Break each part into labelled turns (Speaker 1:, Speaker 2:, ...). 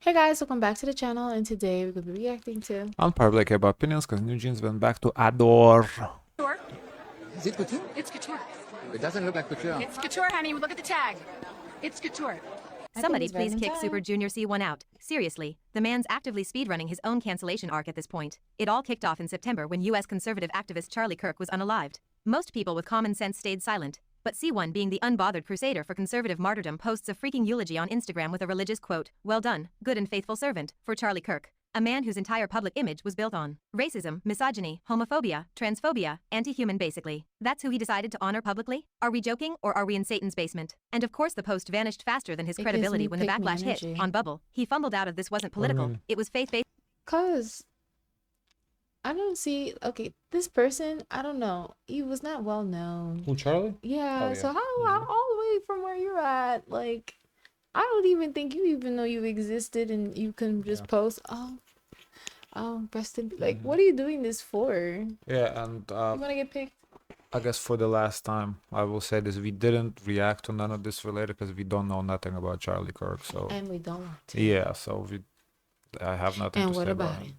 Speaker 1: Hey guys, welcome back to the channel, and today we're going to be reacting to
Speaker 2: Unpopular K-pop opinions because NewJeans went back to ADOR.
Speaker 3: Is it couture?
Speaker 4: It's couture.
Speaker 3: It doesn't look like couture.
Speaker 4: It's couture, honey. Look at the tag. It's couture.
Speaker 5: Somebody please kick Super Junior C1 out. Seriously, the man's actively speedrunning his own cancellation arc at this point. It all kicked off in September when US conservative activist Charlie Kirk was unalived. Most people with common sense stayed silent, but C1, being the unbothered crusader for conservative martyrdom, posts a freaking eulogy on Instagram with a religious quote, "Well done, good and faithful servant," for Charlie Kirk, a man whose entire public image was built on racism, misogyny, homophobia, transphobia, anti-human basically. That's who he decided to honor publicly? Are we joking, or are we in Satan's basement? And of course the post vanished faster than his credibility when the backlash hit. On Bubble, he fumbled out of "This wasn't political, it was faith-based."
Speaker 1: Cause I don't see, okay, this person, I don't know, he was not well known.
Speaker 2: Who, Charlie?
Speaker 1: Yeah,
Speaker 2: Oh, yeah.
Speaker 1: so how all the way from where you're at, like, I don't even think you even know you existed, and you can just post, rest in peace. Like, what are you doing this for?
Speaker 2: Yeah, and
Speaker 1: You want to get picked?
Speaker 2: I guess for the last time, I will say this: we didn't react to none of this related because we don't know nothing about Charlie Kirk. So
Speaker 1: And we don't want to.
Speaker 2: yeah, so I have nothing
Speaker 1: And
Speaker 2: to
Speaker 1: what
Speaker 2: say
Speaker 1: about
Speaker 2: about
Speaker 1: it?
Speaker 2: him.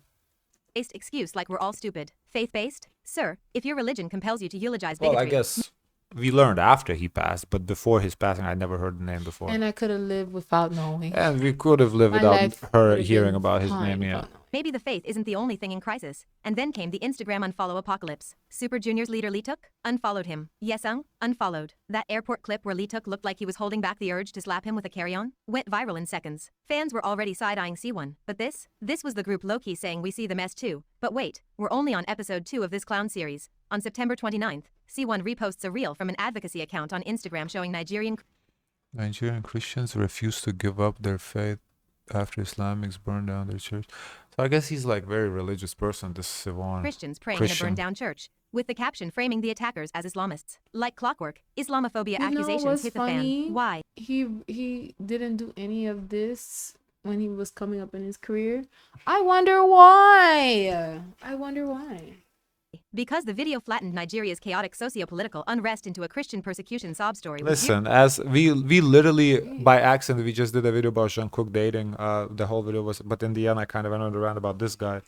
Speaker 5: Excuse like we're all stupid. Faith-based? Sir, if your religion compels you to eulogize
Speaker 2: Well,
Speaker 5: bigotry.
Speaker 2: I guess we learned after he passed, but before his passing, I never heard the name before.
Speaker 1: And I could have lived without knowing.
Speaker 2: And we could have lived
Speaker 1: My
Speaker 2: without
Speaker 1: life
Speaker 2: her
Speaker 1: would've
Speaker 2: hearing
Speaker 1: been
Speaker 2: about his
Speaker 1: fine
Speaker 2: name. Yeah.
Speaker 1: without knowing.
Speaker 5: Maybe the faith isn't the only thing in crisis. And then came the Instagram unfollow apocalypse. Super Junior's leader Lee Tuk unfollowed him. Yesung unfollowed. That airport clip where Lee Tuk looked like he was holding back the urge to slap him with a carry-on went viral in seconds. Fans were already side-eyeing C1, but this was the group low-key saying we see the mess too. But wait, we're only on episode 2 of this clown series. On September 29th, C1 reposts a reel from an advocacy account on Instagram showing Nigerian
Speaker 2: Christians refuse to give up their faith after Islamics burned down their church. So I guess he's like very religious person, this Sivan.
Speaker 5: Christians praying
Speaker 2: Christian.
Speaker 5: in a burned-down church, with the caption framing the attackers as Islamists. Like clockwork, Islamophobia
Speaker 1: You know
Speaker 5: accusations
Speaker 1: what's
Speaker 5: hit the
Speaker 1: funny?
Speaker 5: fan. Why?
Speaker 1: He didn't do any of this when he was coming up in his career. I wonder why.
Speaker 5: Because the video flattened Nigeria's chaotic socio-political unrest into a Christian persecution sob story.
Speaker 2: Listen, as we literally by accident we just did a video about Jungkook dating. The whole video was, but in the end I kind of went around about this guy.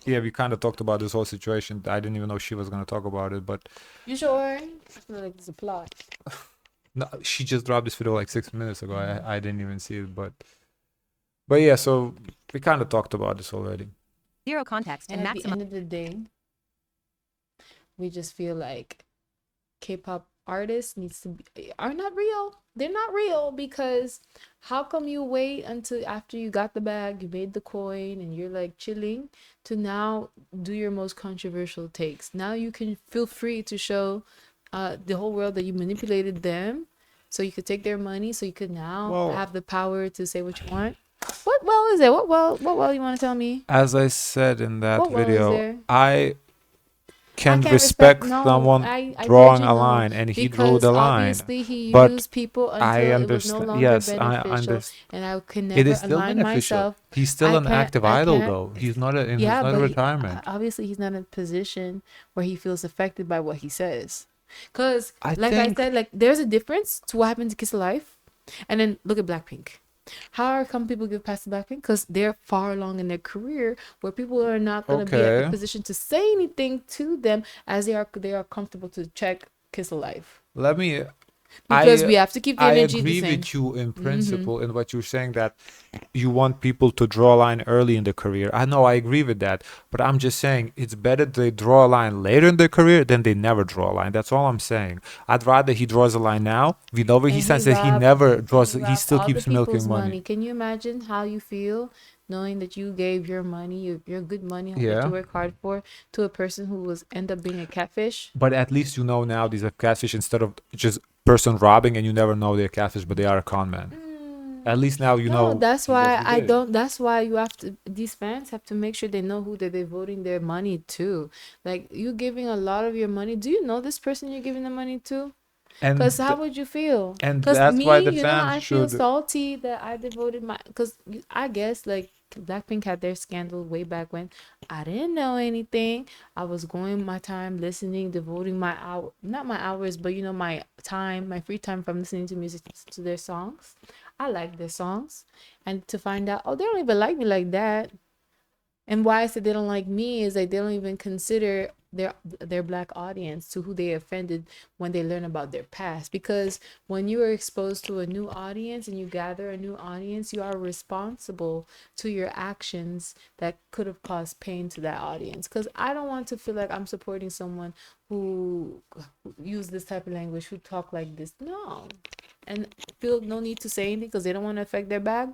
Speaker 2: Yeah, we kind of talked about this whole situation. I didn't even know she was gonna talk about it, but
Speaker 1: You sure? I feel like it's a plot.
Speaker 2: no, she just dropped this video like 6 minutes ago. I didn't even see it, but yeah. So we kind of talked about this already.
Speaker 5: Zero context
Speaker 1: And
Speaker 5: and
Speaker 1: at the
Speaker 5: maximum.
Speaker 1: end of the day, we just feel like K-pop artists are not real. They're not real, because how come you wait until after you got the bag, you made the coin, and you're like chilling to now do your most controversial takes? Now you can feel free to show the whole world that you manipulated them, so you could take their money, so you could now have the power to say what you want. What well is it? What well you want to tell me?
Speaker 2: As I said in that
Speaker 1: What well is
Speaker 2: video,
Speaker 1: there?
Speaker 2: I can
Speaker 1: can't
Speaker 2: respect
Speaker 1: no,
Speaker 2: someone
Speaker 1: I
Speaker 2: drawing
Speaker 1: bet you
Speaker 2: a
Speaker 1: know,
Speaker 2: line, and he drew
Speaker 1: because
Speaker 2: the line.
Speaker 1: obviously he
Speaker 2: but
Speaker 1: used people until
Speaker 2: I
Speaker 1: it was no
Speaker 2: understand.
Speaker 1: longer
Speaker 2: Yes, I
Speaker 1: beneficial,
Speaker 2: understand.
Speaker 1: and I can
Speaker 2: It
Speaker 1: never
Speaker 2: is still
Speaker 1: align
Speaker 2: beneficial.
Speaker 1: myself.
Speaker 2: He's still an active idol, though. He's not in
Speaker 1: Yeah,
Speaker 2: he's not
Speaker 1: but
Speaker 2: retirement.
Speaker 1: obviously he's not in a position where he feels affected by what he says. Because,
Speaker 2: I
Speaker 1: like
Speaker 2: think-
Speaker 1: I said, like there's a difference to what happened to Kiss Alive, and then look at Blackpink. How come people give past to Blackpink? Because they're far along in their career, where people are not going to be at the position to say anything to them, as they are comfortable to check Kiss Alive.
Speaker 2: Let me.
Speaker 1: Because we have to keep the energy
Speaker 2: I agree
Speaker 1: the same.
Speaker 2: with you in principle in what you're saying, that you want people to draw a line early in the career. I know, I agree with that, but I'm just saying it's better they draw a line later in their career than they never draw a line. That's all I'm saying. I'd rather he draws a line now. We know where he stands, that he never draws. He still keeps milking money.
Speaker 1: Can you imagine how you feel knowing that you gave your money, your good money, that you work hard for, to a person who was end up being a catfish?
Speaker 2: But at least you know now these are catfish, instead of just person robbing and you never know they're catfish, but they are a con man. At least now you know.
Speaker 1: That's why that's why you have to, these fans have to make sure they know who they're devoting their money to. Like, you giving a lot of your money, do you know this person you're giving the money to? Because how would you feel?
Speaker 2: And that's why the
Speaker 1: you know,
Speaker 2: fans
Speaker 1: I feel
Speaker 2: should.
Speaker 1: salty that I devoted my, because I guess like Blackpink had their scandal way back when. I didn't know anything. I was going my time listening, devoting my hour, not my hours, but you know, my time, my free time from listening to music, to their songs. I like their songs, and to find out, oh, they don't even like me like that. And why I said they don't like me is like they don't even consider their black audience to who they offended when they learn about their past. Because when you are exposed to a new audience and you gather a new audience, you are responsible to your actions that could have caused pain to that audience. Because I don't want to feel like I'm supporting someone who use this type of language, who talk like this. No. And feel no need to say anything because they don't want to affect their bag.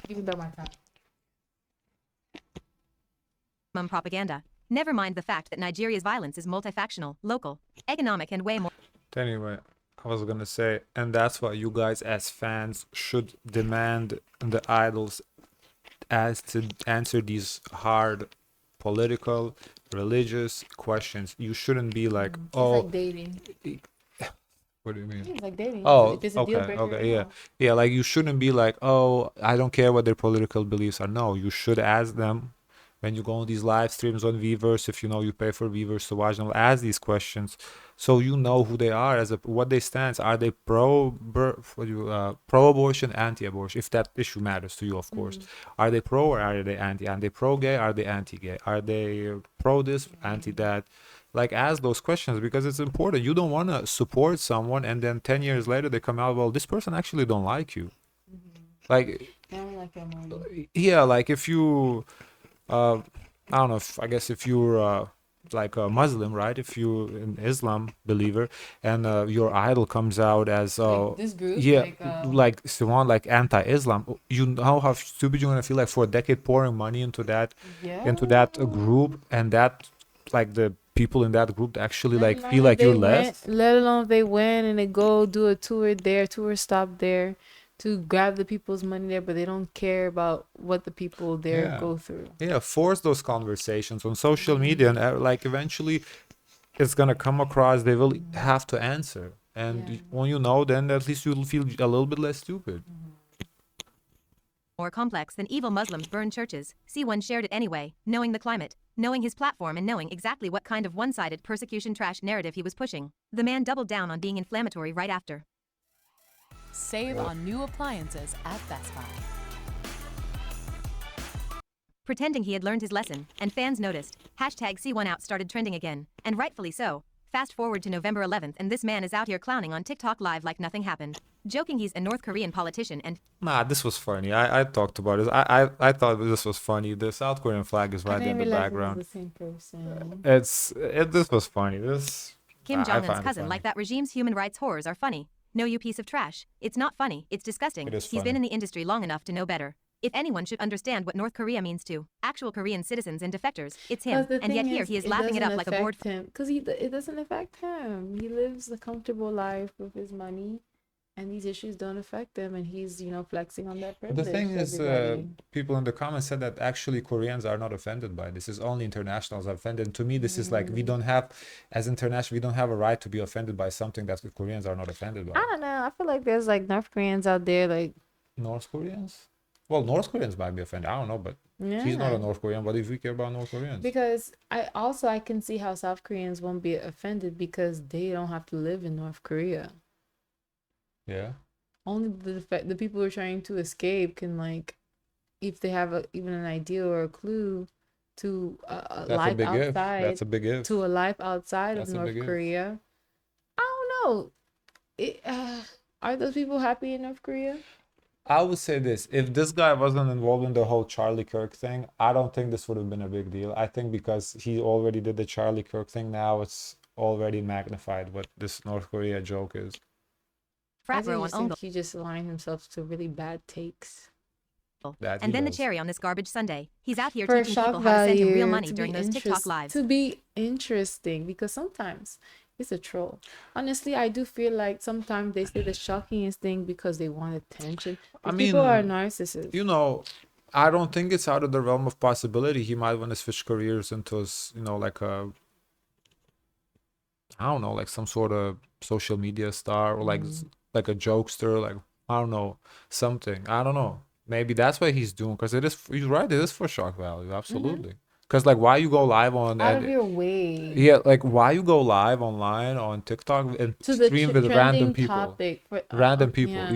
Speaker 1: Give me back my time.
Speaker 5: Propaganda. Never mind the fact that Nigeria's violence is multifactional, local, economic, and way more.
Speaker 2: Anyway, I was gonna say, and that's why you guys as fans should demand the idols as to answer these hard political, religious questions. You shouldn't be like,
Speaker 1: It's
Speaker 2: oh,
Speaker 1: like dating.
Speaker 2: what do you mean?
Speaker 1: It's like dating.
Speaker 2: Oh,
Speaker 1: If it's a deal
Speaker 2: okay,
Speaker 1: breaker,
Speaker 2: okay, yeah.
Speaker 1: no.
Speaker 2: Yeah, like you shouldn't be like, oh, I don't care what their political beliefs are. No, you should ask them when you go on these live streams on Weverse, if you know you pay for Weverse to watch them, ask these questions so you know who they are, as a what they stand. Are they pro-abortion, anti-abortion, if that issue matters to you, of course. Are they pro or are they anti? Are they pro-gay? Are they anti-gay? Are they pro this, anti that? Like, ask those questions because it's important. You don't want to support someone and then 10 years later they come out, well, this person actually don't like you. Like,
Speaker 1: I don't like that movie.
Speaker 2: yeah, like if you I don't know, if I guess if you're like a Muslim, right? If you're an Islam believer and your idol comes out as
Speaker 1: Like this group,
Speaker 2: yeah,
Speaker 1: like,
Speaker 2: someone like anti-Islam, you know how stupid you're gonna feel like for a decade pouring money into that
Speaker 1: yeah.
Speaker 2: group, and that like the people in that group actually
Speaker 1: Let
Speaker 2: like
Speaker 1: alone
Speaker 2: feel
Speaker 1: if
Speaker 2: like
Speaker 1: they
Speaker 2: you're
Speaker 1: went-
Speaker 2: less.
Speaker 1: Let alone if they win and they go do a tour there, tour stop there, to grab the people's money there, but they don't care about what the people there
Speaker 2: Yeah.
Speaker 1: go through.
Speaker 2: Yeah, force those conversations on social media, and like eventually it's gonna come across. They will have to answer, and
Speaker 1: Yeah.
Speaker 2: when you know, then at least you'll feel a little bit less stupid.
Speaker 5: More complex than evil Muslims burn churches. C1 shared it anyway, knowing the climate, knowing his platform, and knowing exactly what kind of one-sided persecution trash narrative he was pushing. The man doubled down on being inflammatory right after.
Speaker 6: Save on new appliances at Best Buy.
Speaker 5: Pretending he had learned his lesson, and fans noticed. Hashtag C1 out started trending again, and rightfully so. Fast forward to November 11th and this man is out here clowning on TikTok live like nothing happened. Joking he's a North Korean politician and
Speaker 2: Nah, this was funny. I talked about this. I thought this was funny. The South Korean flag is
Speaker 1: I
Speaker 2: right there in
Speaker 1: didn't
Speaker 2: the
Speaker 1: realize it was
Speaker 2: background.
Speaker 1: the same person.
Speaker 2: This was funny. This
Speaker 5: Kim
Speaker 2: I
Speaker 5: Jong-un's
Speaker 2: find it
Speaker 5: cousin
Speaker 2: funny.
Speaker 5: like that regime's human rights horrors are funny. No, you piece of trash. It's not funny, it's disgusting.
Speaker 2: It is
Speaker 5: He's
Speaker 2: funny.
Speaker 5: been in the industry long enough to know better. If anyone should understand what North Korea means to actual Korean citizens and defectors, it's him. And yet here he is laughing it up like a bored
Speaker 1: because it doesn't affect him. He lives a comfortable life with his money, and these issues don't affect him, and he's flexing on that
Speaker 2: The
Speaker 1: privilege.
Speaker 2: thing
Speaker 1: to
Speaker 2: is,
Speaker 1: everybody.
Speaker 2: people in the comments said that actually Koreans are not offended by this. It's only internationals are offended. To me, this is like we don't have, as international, we don't have a right to be offended by something that the Koreans are not offended by.
Speaker 1: I don't know. I feel like there's like North Koreans out there, like
Speaker 2: North Koreans? Well, North Koreans might be offended. I don't know, but he's not
Speaker 1: yeah.
Speaker 2: a North Korean. What if we care about North Koreans?
Speaker 1: Because I can see how South Koreans won't be offended because they don't have to live in North Korea.
Speaker 2: Yeah.
Speaker 1: Only the people who are trying to escape can, like, if they have even an idea or a clue to a
Speaker 2: That's a
Speaker 1: life
Speaker 2: big if.
Speaker 1: outside,
Speaker 2: That's a big if.
Speaker 1: to a life outside
Speaker 2: That's
Speaker 1: of
Speaker 2: a
Speaker 1: North
Speaker 2: big if.
Speaker 1: Korea. I don't know. Are those people happy in North Korea?
Speaker 2: I would say this: if this guy wasn't involved in the whole Charlie Kirk thing, I don't think this would have been a big deal. I think because he already did the Charlie Kirk thing, now it's already magnified what this North Korea joke is.
Speaker 1: I
Speaker 5: frat bro on
Speaker 1: just think
Speaker 5: Ongo.
Speaker 1: he just aligned himself to really bad takes.
Speaker 2: That he
Speaker 5: And then the
Speaker 2: does.
Speaker 5: cherry on this garbage Sunday. He's out here
Speaker 1: For
Speaker 5: teaching
Speaker 1: shock
Speaker 5: people how to send him real
Speaker 1: value,
Speaker 5: money
Speaker 1: to
Speaker 5: during
Speaker 1: be
Speaker 5: those TikTok lives.
Speaker 1: to be interesting, because sometimes it's a troll. Honestly, I do feel like sometimes they say the shockingest thing because they want attention.
Speaker 2: I
Speaker 1: But people are
Speaker 2: mean,
Speaker 1: narcissists.
Speaker 2: You know, I don't think it's out of the realm of possibility. He might want to switch careers into, like I don't know, like some sort of social media star or like a jokester, like I don't know, something. I don't know. Maybe that's what he's doing because he's right. It is for shock value, absolutely. Because like, why you go live on
Speaker 1: Out of your way.
Speaker 2: yeah, like why you go live online on TikTok and
Speaker 1: To the
Speaker 2: stream with random
Speaker 1: trending
Speaker 2: people?
Speaker 1: topic.
Speaker 2: Random people.
Speaker 1: Yeah.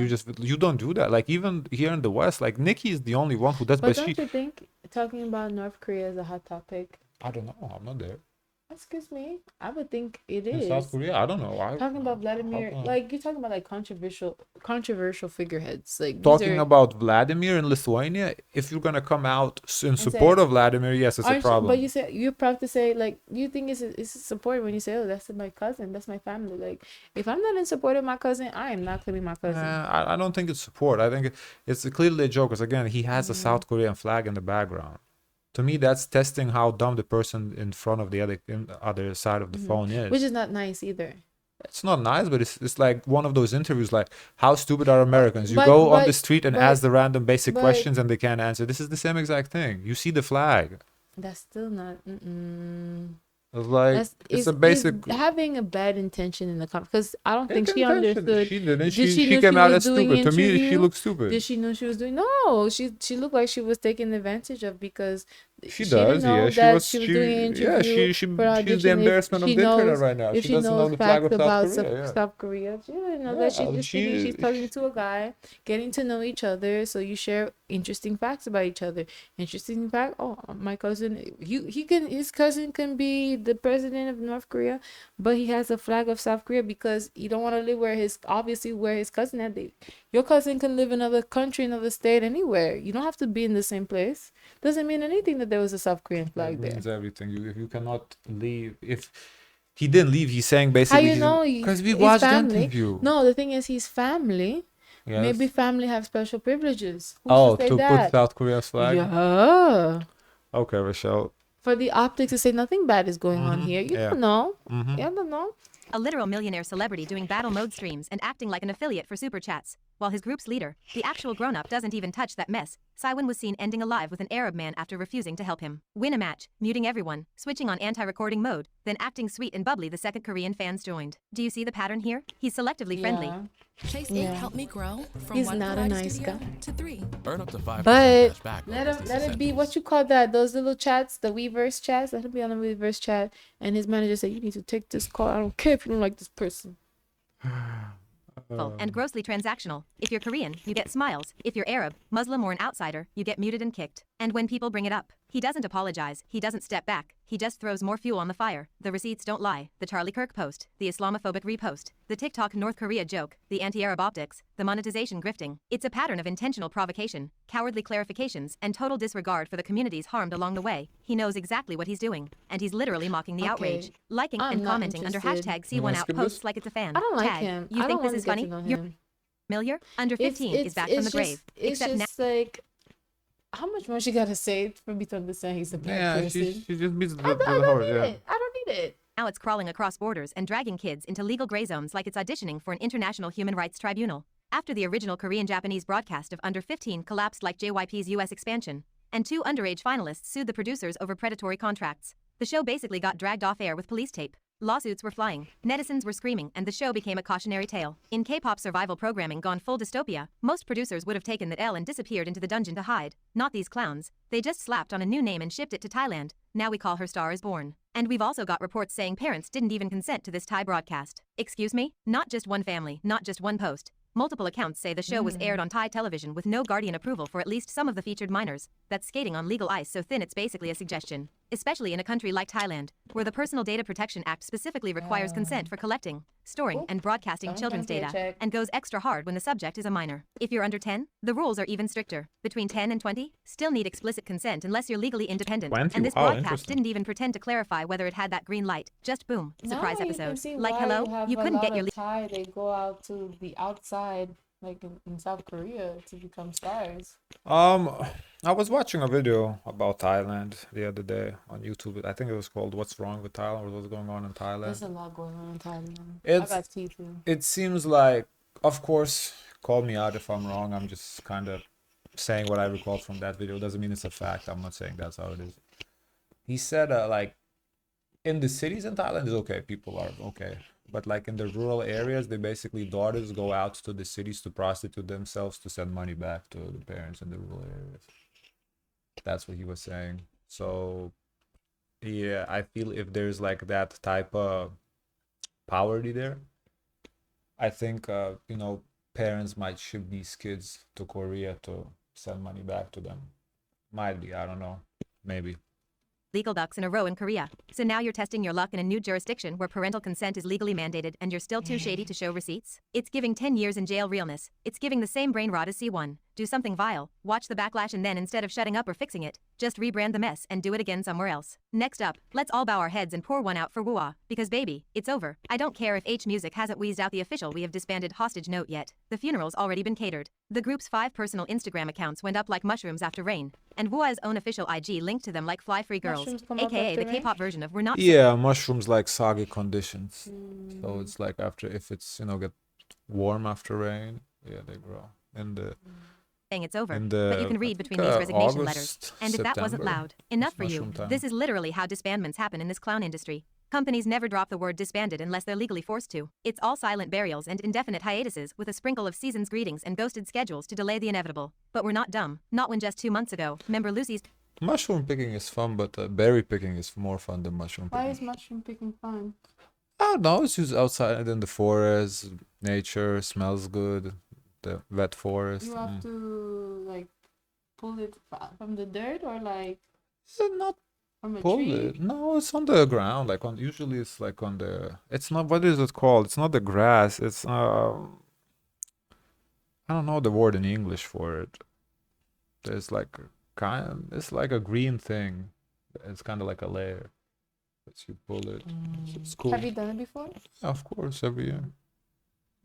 Speaker 2: You don't do that. Like even here in the West, like Nikki is the only one who does.
Speaker 1: But
Speaker 2: But she,
Speaker 1: don't you think talking about North Korea is a hot topic?
Speaker 2: I don't know. I'm not there.
Speaker 1: Excuse me. I would think it
Speaker 2: In
Speaker 1: is.
Speaker 2: South Korea, I don't know.
Speaker 1: Talking about Vladimir,
Speaker 2: how come?
Speaker 1: like you're talking about like controversial figureheads. Like these
Speaker 2: Talking
Speaker 1: are,
Speaker 2: about Vladimir in Lithuania, if you're gonna come out in
Speaker 1: say-
Speaker 2: support of Vladimir, yes, it's a
Speaker 1: aren't you-
Speaker 2: problem.
Speaker 1: but you say you're proud to say like you think it's support when you say, oh, that's my cousin, that's my family. Like if I'm not in support of my cousin, I am not claiming my cousin.
Speaker 2: I don't think it's support. I think it's clearly a joke. Because again, he has a
Speaker 1: Mm-hmm.
Speaker 2: South Korean flag in the background. To me, that's testing how dumb the person in front of the other side of the phone is.
Speaker 1: Mm-hmm. Which is not nice either.
Speaker 2: It's not nice, but it's like one of those interviews like, how stupid are Americans? You
Speaker 1: But-
Speaker 2: go on
Speaker 1: but-
Speaker 2: the street and
Speaker 1: but-
Speaker 2: ask the random basic
Speaker 1: but-
Speaker 2: questions and they can't answer. This is the same exact thing. You see the flag.
Speaker 1: That's still not.
Speaker 2: It's like it's a basic
Speaker 1: having a bad intention in the because I don't think she
Speaker 2: intention.
Speaker 1: understood.
Speaker 2: She didn't.
Speaker 1: Did
Speaker 2: She
Speaker 1: know
Speaker 2: came out
Speaker 1: was
Speaker 2: as
Speaker 1: doing
Speaker 2: stupid. To me, she
Speaker 1: interview?
Speaker 2: looks stupid.
Speaker 1: Did she know she was doing? No, she looked like she was taken advantage of because
Speaker 2: She
Speaker 1: didn't
Speaker 2: does,
Speaker 1: know
Speaker 2: yeah.
Speaker 1: that she was doing an
Speaker 2: yeah,
Speaker 1: interview
Speaker 2: she's
Speaker 1: for
Speaker 2: the
Speaker 1: audition. If
Speaker 2: embarrassment of
Speaker 1: she
Speaker 2: the internet
Speaker 1: knows-
Speaker 2: right now.
Speaker 1: If
Speaker 2: She
Speaker 1: she
Speaker 2: doesn't know
Speaker 1: knows
Speaker 2: the flag
Speaker 1: facts
Speaker 2: of
Speaker 1: about
Speaker 2: South Korea. Yeah.
Speaker 1: South Korea, she didn't know that
Speaker 2: Yeah,
Speaker 1: she's talking to a guy, getting to know each other, so you share interesting facts about each other. Interesting fact. Oh, my cousin, his cousin can be the president of North Korea, but he has a flag of South Korea because you don't want to live where his cousin had. Your cousin can live in another country, another state, anywhere. You don't have to be in the same place. Doesn't mean anything that there was a South Korean flag
Speaker 2: It
Speaker 1: there.
Speaker 2: means everything. You cannot leave. If he didn't leave, he's saying
Speaker 1: How
Speaker 2: basically.
Speaker 1: you know?
Speaker 2: Because we
Speaker 1: his
Speaker 2: watched the
Speaker 1: family.
Speaker 2: interview.
Speaker 1: No, the thing is, he's family.
Speaker 2: Yes.
Speaker 1: Maybe family have special privileges. Who's
Speaker 2: Oh,
Speaker 1: say
Speaker 2: to
Speaker 1: that?
Speaker 2: put South Korea's flag.
Speaker 1: Yeah.
Speaker 2: Okay, Rochelle.
Speaker 1: For the optics to say nothing bad is going on here. You
Speaker 2: Yeah.
Speaker 1: don't know. You don't know.
Speaker 5: A literal millionaire celebrity doing battle mode streams and acting like an affiliate for super chats, while his group's leader, the actual grown-up, doesn't even touch that mess. Saiwon was seen ending a live with an Arab man after refusing to help him win a match, muting everyone, switching on anti-recording mode, then acting sweet and bubbly the second Korean fans joined. Do you see the pattern here? He's selectively friendly.
Speaker 1: Yeah.
Speaker 6: Chase
Speaker 1: Yeah.
Speaker 6: 8 helped me grow from
Speaker 1: He's
Speaker 6: one
Speaker 1: not a
Speaker 6: Pilates
Speaker 1: nice
Speaker 6: studio
Speaker 1: guy.
Speaker 6: to 3.
Speaker 7: Earn up to 5%
Speaker 1: But
Speaker 7: cash back.
Speaker 1: let it be what you call that. Those little chats, the Weverse chats. Let him be on the Weverse chat. And his manager said, "You need to take this call. I don't care if you don't like this person."
Speaker 5: And grossly transactional. If you're Korean, you get smiles. If you're Arab, Muslim, or an outsider, you get muted and kicked. And when people bring it up, he doesn't apologize, he doesn't step back, he just throws more fuel on the fire. The receipts don't lie. The Charlie Kirk post, the Islamophobic repost, the TikTok North Korea joke, the anti-Arab optics, the monetization grifting. It's a pattern of intentional provocation, cowardly clarifications, and total disregard for the communities harmed along the way. He knows exactly what he's doing, and he's literally mocking the
Speaker 1: Okay.
Speaker 5: outrage, liking
Speaker 1: I'm
Speaker 5: and
Speaker 1: not
Speaker 5: commenting under
Speaker 1: interested.
Speaker 5: hashtag
Speaker 2: You wanna
Speaker 5: C1out
Speaker 2: skip
Speaker 5: posts
Speaker 2: this?
Speaker 5: like it's a fan.
Speaker 1: I don't like
Speaker 5: Tag,
Speaker 1: him.
Speaker 5: You
Speaker 1: I
Speaker 5: think
Speaker 1: don't
Speaker 5: this
Speaker 1: wanna
Speaker 5: is
Speaker 1: get
Speaker 5: funny?
Speaker 1: to know
Speaker 5: You're
Speaker 1: him.
Speaker 5: familiar? Under 15 is back from the grave.
Speaker 1: It's
Speaker 5: Except
Speaker 1: just like, how much more she gotta say for me to understand he's a bad
Speaker 2: Yeah,
Speaker 1: person?
Speaker 2: she just beats the,
Speaker 1: I
Speaker 2: the
Speaker 1: don't
Speaker 2: horse.
Speaker 1: need
Speaker 2: Yeah.
Speaker 1: it. I don't need it.
Speaker 5: Now it's crawling across borders and dragging kids into legal gray zones like it's auditioning for an international human rights tribunal. After the original Korean-Japanese broadcast of Under 15 collapsed like JYP's US expansion, and 2 underage finalists sued the producers over predatory contracts, the show basically got dragged off air with police tape. Lawsuits were flying, netizens were screaming, and the show became a cautionary tale. In K-pop survival programming gone full dystopia, most producers would have taken that L and disappeared into the dungeon to hide. Not these clowns. They just slapped on a new name and shipped it to Thailand. Now we call her Star is Born. And we've also got reports saying parents didn't even consent to this Thai broadcast. Excuse me? Not just one family, not just one post. Multiple accounts say the show was aired on Thai television with no guardian approval for at least some of the featured minors. That's skating on legal ice so thin it's basically a suggestion. Especially in a country like Thailand, where the Personal Data Protection Act specifically requires consent for collecting, storing, and broadcasting
Speaker 1: Don't
Speaker 5: children's
Speaker 1: come here,
Speaker 5: data,
Speaker 1: check.
Speaker 5: and goes extra hard when the subject is a minor. If you're under 10, the rules are even stricter. Between 10 and 20, still need explicit consent unless you're legally independent.
Speaker 2: 20?
Speaker 5: And this
Speaker 2: Wow,
Speaker 5: broadcast
Speaker 2: interesting.
Speaker 5: didn't even pretend to clarify whether it had that green light. Just boom, surprise
Speaker 1: Now you can
Speaker 5: episode.
Speaker 1: see
Speaker 5: Like
Speaker 1: why
Speaker 5: hello,
Speaker 1: have
Speaker 5: you
Speaker 1: a
Speaker 5: couldn't
Speaker 1: lot
Speaker 5: get your
Speaker 1: of Thai, they go out to the outside, like in South Korea, to become stars.
Speaker 2: I was watching a video about Thailand the other day on YouTube. I think it was called "What's Wrong with Thailand" or "What's Going On in
Speaker 1: There's
Speaker 2: Thailand."
Speaker 1: a lot going on in Thailand.
Speaker 2: It's-
Speaker 1: I got tea too.
Speaker 2: It seems like, of course, call me out if I'm wrong. I'm just kind of saying what I recall from that video. Doesn't mean it's a fact. I'm not saying that's how it is. He said, like, in the cities in Thailand is okay. People are okay. But like in the rural areas, they basically daughters go out to the cities to prostitute themselves to send money back to the parents in the rural areas. That's what he was saying. So Yeah, I feel if there's like that type of poverty there, I think parents might ship these kids to Korea to send money back to them. Might be, I don't know. Maybe.
Speaker 5: legal ducks in a row in Korea. So now you're testing your luck in a new jurisdiction where parental consent is legally mandated and you're still too shady to show receipts? It's giving 10 years in jail realness. It's giving the same brain rot as C1. Do something vile, watch the backlash, and then instead of shutting up or fixing it, just rebrand the mess and do it again somewhere else. Next up, let's all bow our heads and pour one out for Wua, because baby, it's over. I don't care if H Music hasn't wheezed out the official "we have disbanded" hostage note yet. The funeral's already been catered. The group's 5 personal Instagram accounts went up like mushrooms after rain, and Wua's own official IG linked to them like fly free girls,
Speaker 1: Mushrooms come up
Speaker 5: aka
Speaker 1: after
Speaker 5: the
Speaker 1: rain?
Speaker 5: K-pop version of "we're not."
Speaker 2: Yeah, mushrooms like soggy conditions. So it's like after if it's get warm after rain, yeah, they grow. And
Speaker 5: Saying it's over,
Speaker 2: in
Speaker 5: but you
Speaker 2: the
Speaker 5: can
Speaker 2: I
Speaker 5: read
Speaker 2: think,
Speaker 5: between these resignation letters.
Speaker 2: August,
Speaker 5: And if that wasn't
Speaker 2: September,
Speaker 5: loud enough
Speaker 2: it's
Speaker 5: for you,
Speaker 2: mushroom time.
Speaker 5: this is literally how disbandments happen in this clown industry. Companies never drop the word disbanded unless they're legally forced to. It's all silent burials and indefinite hiatuses with a sprinkle of seasons greetings and ghosted schedules to delay the inevitable. But we're not dumb. Not when just 2 months ago, member Lucy's
Speaker 2: Mushroom picking is fun, but berry picking is more fun than mushroom
Speaker 1: Why
Speaker 2: picking.
Speaker 1: is mushroom picking fun?
Speaker 2: I don't know, it's just outside in the forest, nature, smells good, the wet forest.
Speaker 1: You have to like pull it from the dirt or like
Speaker 2: Not
Speaker 1: from a
Speaker 2: pull
Speaker 1: tree?
Speaker 2: it. No, it's on the ground. Like usually it's like on the. It's not. What is it called? It's not the grass. It's I don't know the word in English for it. There's like it's like a green thing. It's kind of like a layer. But you pull it. It's cool.
Speaker 1: Have you done it before?
Speaker 2: Yeah, of course, every year.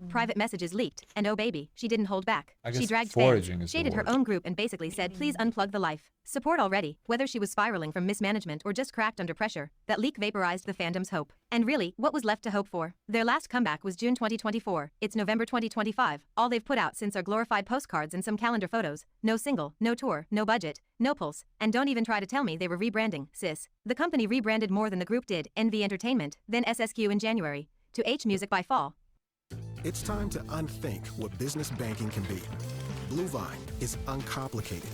Speaker 5: private messages leaked, and oh baby, she didn't hold back.
Speaker 2: I
Speaker 5: She
Speaker 2: guess
Speaker 5: dragged
Speaker 2: foraging
Speaker 5: fans,
Speaker 2: is the
Speaker 5: shaded her
Speaker 2: word.
Speaker 5: own group, and basically said, please unplug the life support already. Whether she was spiraling from mismanagement or just cracked under pressure, that leak vaporized the fandom's hope. And really, what was left to hope for? Their last comeback was June 2024. It's November 2025. All they've put out since are glorified postcards and some calendar photos. No single, no tour, no budget, no pulse. And don't even try to tell me they were rebranding, sis. The company rebranded more than the group did, NV Entertainment, then SSQ in January, to H Music by fall.
Speaker 7: It's time to unthink what business banking can be. Bluevine is uncomplicated.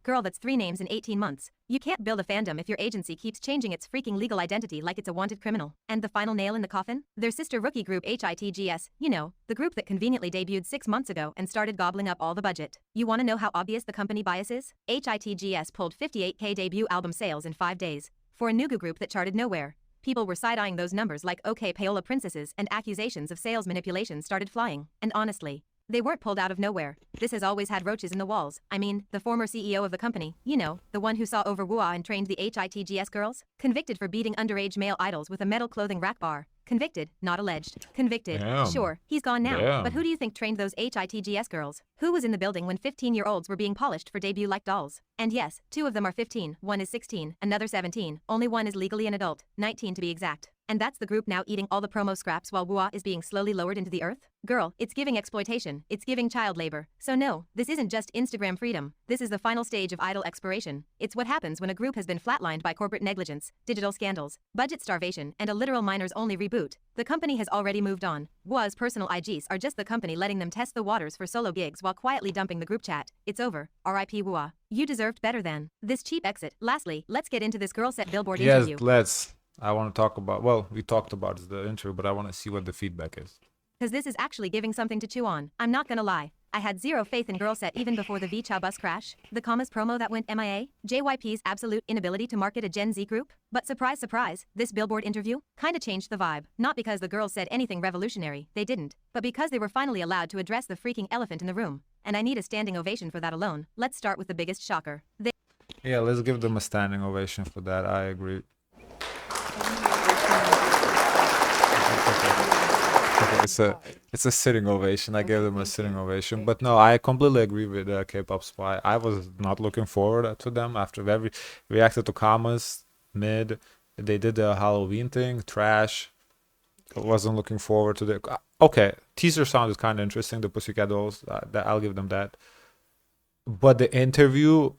Speaker 5: Girl, that's 3 names in 18 months. You can't build a fandom if your agency keeps changing its freaking legal identity like it's a wanted criminal. And the final nail in the coffin? Their sister rookie group HITGS, you know, the group that conveniently debuted 6 months ago and started gobbling up all the budget. You wanna know how obvious the company bias is? HITGS pulled 58K debut album sales in 5 days. For a Nugu group that charted nowhere. People were side-eyeing those numbers like OK Paola princesses, and accusations of sales manipulation started flying. And honestly, they weren't pulled out of nowhere. This has always had roaches in the walls. I mean, the former CEO of the company, you know, the one who saw over Wua and trained the HITGS girls, convicted for beating underage male idols with a metal clothing rack bar. Convicted, not alleged. Convicted.
Speaker 2: Damn.
Speaker 5: Sure, he's gone now.
Speaker 2: Damn.
Speaker 5: But who do you think trained those HITGS girls? Who was in the building when 15-year-olds were being polished for debut like dolls? And yes, 2 of them are 15, 1 is 16, another 17, only 1 is legally an adult, 19 to be exact. And that's the group now eating all the promo scraps while Wua is being slowly lowered into the earth? Girl, it's giving exploitation. It's giving child labor. So no, this isn't just Instagram freedom. This is the final stage of idol expiration. It's what happens when a group has been flatlined by corporate negligence, digital scandals, budget starvation, and a literal minors-only reboot. The company has already moved on. Wua's personal IGs are just the company letting them test the waters for solo gigs while quietly dumping the group chat. It's over. R.I.P. Wua. You deserved better than this cheap exit. Lastly, let's get into this girl set Billboard
Speaker 2: Yes,
Speaker 5: interview.
Speaker 2: let's. I want to talk about. Well, we talked about the interview, but I want to see what the feedback is.
Speaker 5: Because this is actually giving something to chew on. I'm not gonna lie. I had zero faith in Girl Set even before the V-Chow bus crash, the commas promo that went MIA, JYP's absolute inability to market a Gen Z group. But surprise, surprise, this Billboard interview kinda changed the vibe. Not because the girls said anything revolutionary, they didn't, but because they were finally allowed to address the freaking elephant in the room. And I need a standing ovation for that alone. Let's start with the biggest shocker.
Speaker 2: Yeah, let's give them a standing ovation for that. I agree. It's a sitting ovation. I gave them a sitting ovation, but no, I completely agree with K-pop Spy. I was not looking forward to them after every reacted to commas mid. They did the Halloween thing, trash. I wasn't looking forward to the. Okay, teaser sound is kind of interesting. The Pussycat Dolls, I'll give them that. But the interview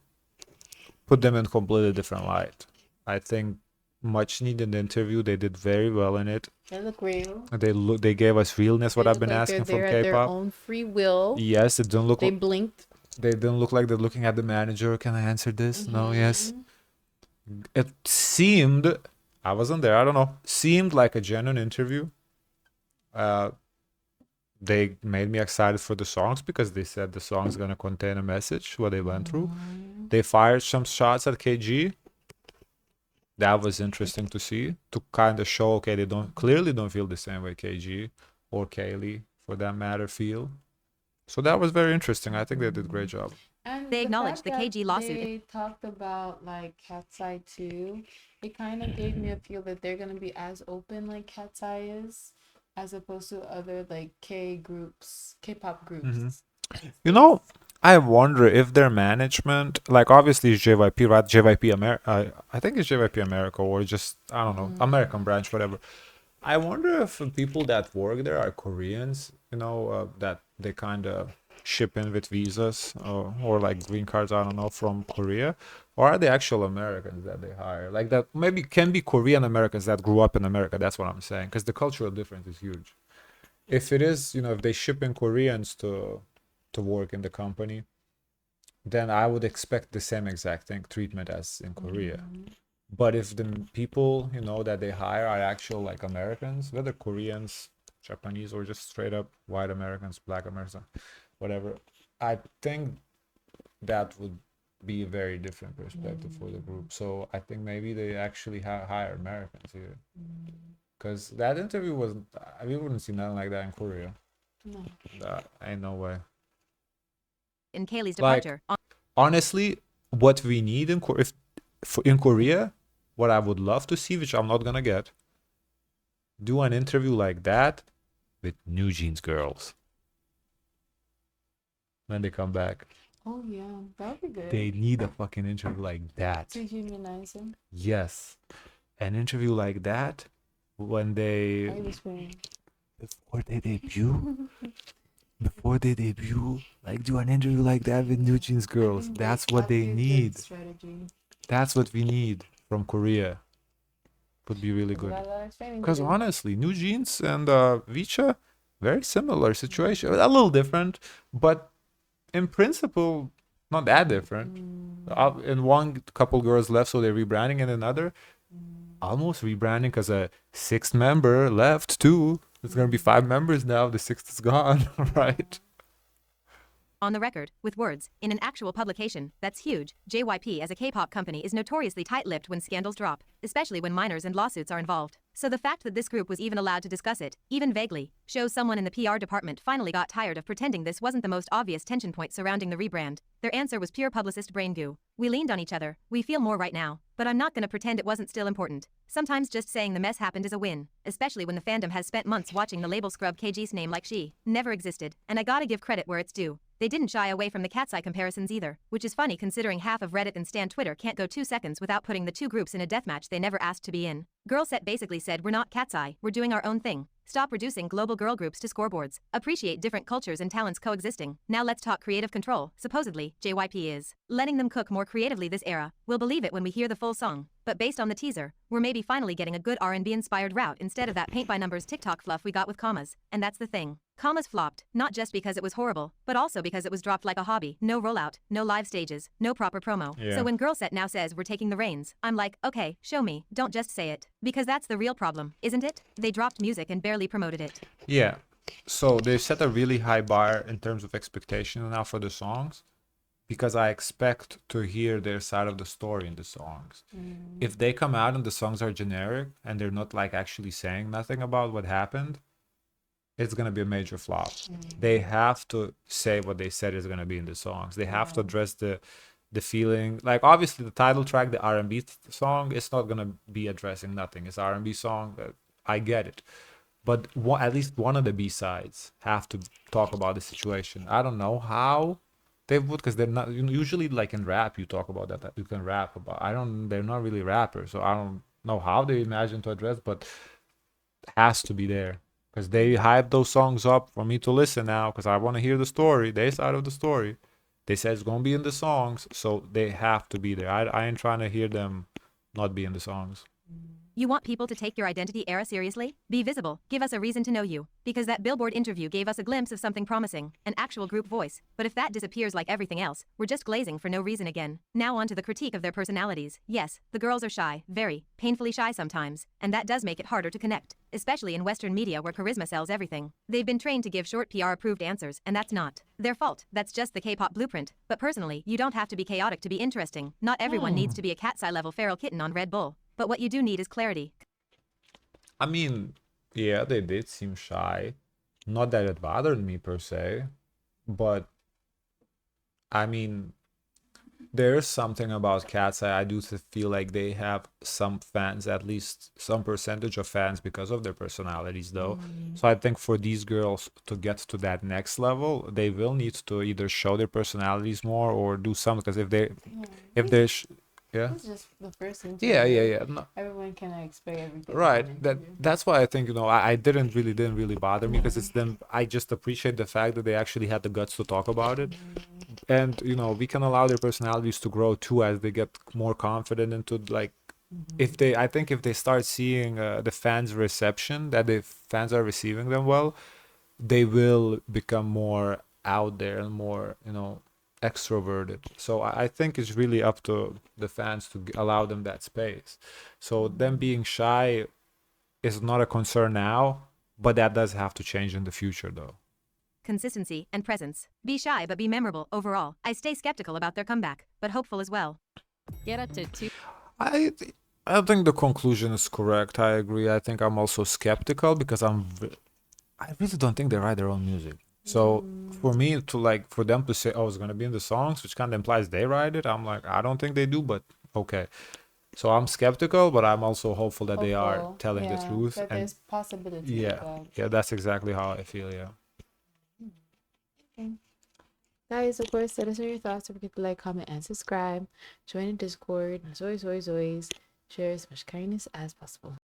Speaker 2: put them in completely different light. I think much needed interview. They did very well in it.
Speaker 1: They look real.
Speaker 2: They gave us realness. What
Speaker 1: They
Speaker 2: I've
Speaker 1: look
Speaker 2: been
Speaker 1: like
Speaker 2: asking
Speaker 1: they're
Speaker 2: from
Speaker 1: there at their
Speaker 2: K-pop.
Speaker 1: own free will.
Speaker 2: Yes, it didn't look.
Speaker 1: They blinked.
Speaker 2: They didn't look like they're looking at the manager. Can I answer this? No. Yes. It seemed, I wasn't there, I don't know, seemed like a genuine interview. They made me excited for the songs because they said the song's gonna contain a message, what they went through. They fired some shots at KG. That was interesting to see, to kind of show, okay, they clearly don't feel the same way KG or Kaylee, for that matter, feel. So that was very interesting. I think they did a great job.
Speaker 1: And
Speaker 5: They acknowledged
Speaker 1: fact
Speaker 5: the
Speaker 1: that
Speaker 5: KG lawsuit.
Speaker 1: They talked about like Cat's Eye too. It kind of gave me a feel that they're gonna be as open like Cat's Eye is, as opposed to other like K-pop groups.
Speaker 2: You know, I wonder if their management, like obviously it's JYP, right? JYP America, I think it's JYP America or just, I don't know, American branch, whatever. I wonder if the people that work there are Koreans, that they kind of ship in with visas or like green cards, I don't know, from Korea, or are they actual Americans that they hire? Like that maybe can be Korean Americans that grew up in America. That's what I'm saying, because the cultural difference is huge. If it is, if they ship in Koreans to work in the company, then I would expect the same exact treatment as in Korea. But if the people, that they hire are actual like Americans, whether Koreans, Japanese, or just straight up white Americans, black Americans, whatever, I think that would be a very different perspective for the group. So I think maybe they actually hire Americans here. Because that interview was, we wouldn't see nothing like that in Korea.
Speaker 1: No.
Speaker 2: That ain't no way.
Speaker 5: In Kaylee's
Speaker 2: Like,
Speaker 5: departure,
Speaker 2: honestly, what we need in Korea, what I would love to see, which I'm not gonna get, do an interview like that with NewJeans girls when they come back.
Speaker 1: Oh yeah, that'd be good.
Speaker 2: They need a fucking interview like that.
Speaker 1: To humanize them.
Speaker 2: Yes, an interview like that when they
Speaker 1: I was wearing.
Speaker 2: before they debut, like do an interview like that with NewJeans girls. That's what they need.
Speaker 1: Strategy.
Speaker 2: That's what we need from Korea. Would be really good. Because honestly, NewJeans and Vicha, very similar situation. A little different, but in principle, not that different. In one, couple girls left, so they're rebranding. In another, almost rebranding because a sixth member left too. There's gonna be 5 members now. The 6th is gone, right?
Speaker 5: on the record, with words, in an actual publication, that's huge. JYP as a K-pop company is notoriously tight-lipped when scandals drop, especially when minors and lawsuits are involved. So the fact that this group was even allowed to discuss it, even vaguely, shows someone in the PR department finally got tired of pretending this wasn't the most obvious tension point surrounding the rebrand. Their answer was pure publicist brain goo. We leaned on each other, we feel more right now, but I'm not gonna pretend it wasn't still important. Sometimes just saying the mess happened is a win, especially when the fandom has spent months watching the label scrub KG's name like she never existed, and I gotta give credit where it's due. They didn't shy away from the cat's eye comparisons either, which is funny considering half of Reddit and Stan Twitter can't go 2 seconds without putting the two groups in a deathmatch they never asked to be in. Girl Set basically said, we're not cat's eye, we're doing our own thing. Stop reducing global girl groups to scoreboards. Appreciate different cultures and talents coexisting. Now let's talk creative control. Supposedly, JYP is letting them cook more creatively this era. We'll believe it when we hear the full song. But based on the teaser, we're maybe finally getting a good R&B inspired route instead of that paint by numbers TikTok fluff we got with Commas. And that's the thing. Commas flopped, not just because it was horrible, but also because it was dropped like a hobby. No rollout, no live stages, no proper promo.
Speaker 2: Yeah.
Speaker 5: So when Girl Set now says we're taking the reins, I'm like, okay, show me, don't just say it. Because that's the real problem, isn't it? They dropped music and barely promoted it.
Speaker 2: Yeah. So they set a really high bar in terms of expectation now for the songs, because I expect to hear their side of the story in the songs. If they come out and the songs are generic and they're not like actually saying nothing about what happened, it's gonna be a major flop. They have to say what they said is gonna be in the songs. They have to address the feeling. Like obviously the title track, the R&B song, it's not gonna be addressing nothing. It's R&B song. I get it, but at least one of the B-sides have to talk about the situation. I don't know how they would, because they're not usually like in rap. You talk about that you can rap about. They're not really rappers, so I don't know how they imagine to address, but it has to be there. Because they hype those songs up for me to listen now, because I want to hear the story, their side of the story. They said it's going to be in the songs, so they have to be there. I ain't trying to hear them not be in the songs.
Speaker 5: You want people to take your identity era seriously? Be visible, give us a reason to know you. Because that Billboard interview gave us a glimpse of something promising, an actual group voice. But if that disappears like everything else, we're just glazing for no reason again. Now on to the critique of their personalities. Yes, the girls are shy, very, painfully shy sometimes, and that does make it harder to connect, especially in Western media where charisma sells everything. They've been trained to give short PR-approved answers, and that's not their fault. That's just the K-pop blueprint. But personally, you don't have to be chaotic to be interesting. Not everyone needs to be a cat's eye level feral kitten on Red Bull. But what you do need is clarity.
Speaker 2: I mean, yeah, they did seem shy. Not that it bothered me per se, but I mean, there's something about Cat's Eye. I do feel like they have some fans, at least some percentage of fans, because of their personalities, though. So I think for these girls to get to that next level, they will need to either show their personalities more or do something. Because if they, yeah.
Speaker 1: It's just the first interview.
Speaker 2: Yeah. No,
Speaker 1: Everyone can expect everything.
Speaker 2: right. That's why I think I didn't really bother me because it's them. I just appreciate the fact that they actually had the guts to talk about it, and we can allow their personalities to grow too as they get more confident into like. I think if they start seeing the fans' reception, that the fans are receiving them well, they will become more out there and more extroverted. So I think it's really up to the fans to allow them that space. So them being shy is not a concern now, but that does have to change in the future though.
Speaker 5: Consistency and presence. Be shy but be memorable overall. I stay skeptical about their comeback, but hopeful as well.
Speaker 6: Get up to 2.
Speaker 2: I think the conclusion is correct. I agree. I think I'm also skeptical because I really don't think they write their own music. So for me for them to say, oh, it's gonna be in the songs, which kind of implies they write it, I'm like, I don't think they do, but okay. So I'm skeptical, but I'm also hopeful that they are telling the truth.
Speaker 1: That there's possibility.
Speaker 2: Yeah, that's exactly how I feel. Yeah.
Speaker 1: Okay. Guys, of course, let us know your thoughts. Don't forget to like, comment, and subscribe. Join the Discord. As always, share as much kindness as possible.